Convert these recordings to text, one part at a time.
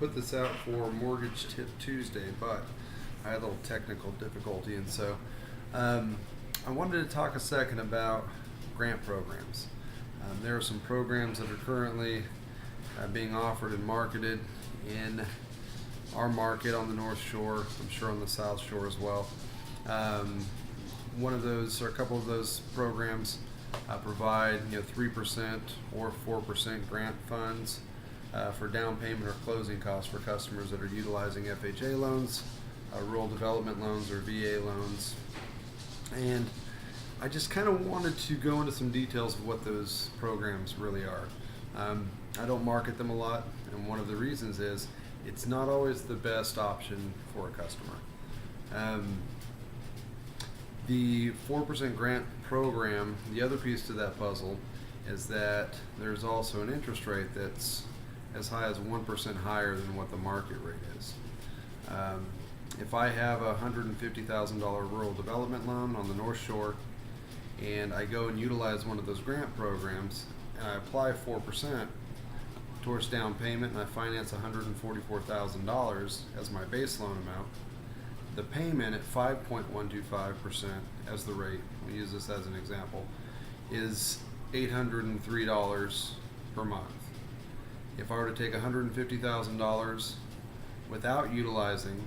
put this out for Mortgage Tip Tuesday, but I had a little technical difficulty, and so I wanted to talk a second about grant programs. There are some programs that are currently being offered and marketed in our market on the North Shore, I'm sure on the South Shore as well. One of those, or a couple of those programs provide 3% or 4% grant funds for down payment or closing costs for customers that are utilizing FHA loans, rural development loans, or VA loans. And I just kind of wanted to go into some details of what those programs really are. I don't market them a lot, and one of the reasons is it's not always the best option for a customer. The 4% grant program, the other piece to that puzzle is that there's also an interest rate that's as high as 1% higher than what the market rate is. If I have a $150,000 rural development loan on the North Shore and I go and utilize one of those grant programs and I apply 4% towards down payment and I finance $144,000 as my base loan amount, the payment at 5.125% as the rate, we use this as an example, is $803 per month. If I were to take $150,000 without utilizing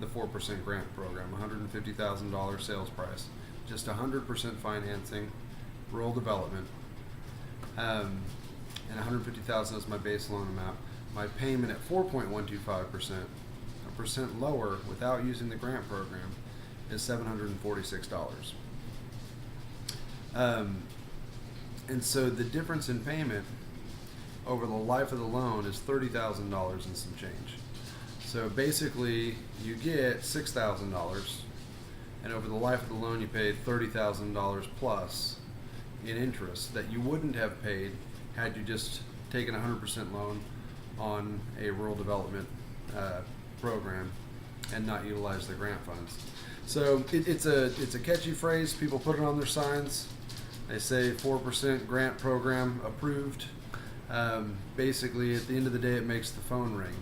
the 4% grant program, $150,000 sales price, just 100% financing, rural development, and $150,000 is my base loan amount, my payment at 4.125%, a percent lower without using the grant program, is $746. And so the difference in payment over the life of the loan is $30,000 and some change. So basically you get $6,000, and over the life of the loan you pay $30,000 plus in interest that you wouldn't have paid had you just taken a 100% loan on a rural development program and not utilize the grant funds. So it's a catchy phrase. People put it on their signs. They say 4% grant program approved. Basically, at the end of the day, it makes the phone ring.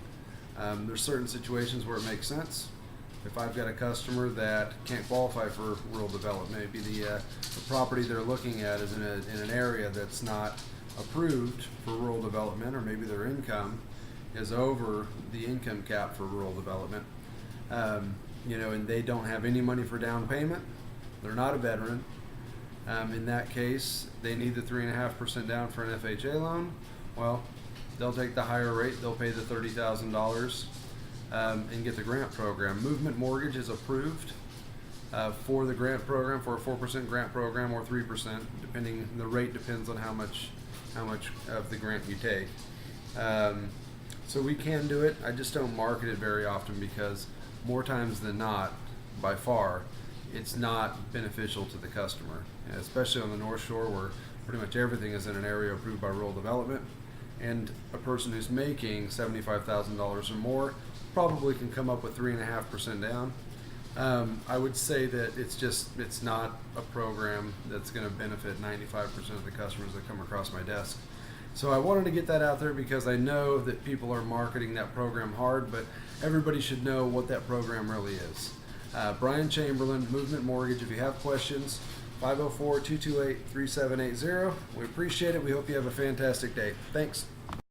There's certain situations where it makes sense. If I've got a customer that can't qualify for rural development, maybe the property they're looking at is in an area that's not approved for rural development, or maybe their income is over the income cap for rural development, and they don't have any money for down payment, they're not a veteran. In that case, they need the 3.5% down for an FHA loan. Well, they'll take the higher rate, they'll pay the $30,000 and get the grant program. Movement Mortgage is approved for the grant program, for a 4% grant program or 3%, depending. The rate depends on how much of the grant you take. So we can do it. I just don't market it very often because more times than not, by far, it's not beneficial to the customer, especially on the North Shore where pretty much everything is in an area approved by rural development. And a person who's making $75,000 or more probably can come up with 3.5% down. I would say that it's not a program that's going to benefit 95% of the customers that come across my desk. So I wanted to get that out there because I know that people are marketing that program hard, but everybody should know what that program really is. Brian Chamberlain, Movement Mortgage. If you have questions, 504-228-3780. We appreciate it. We hope you have a fantastic day. Thanks.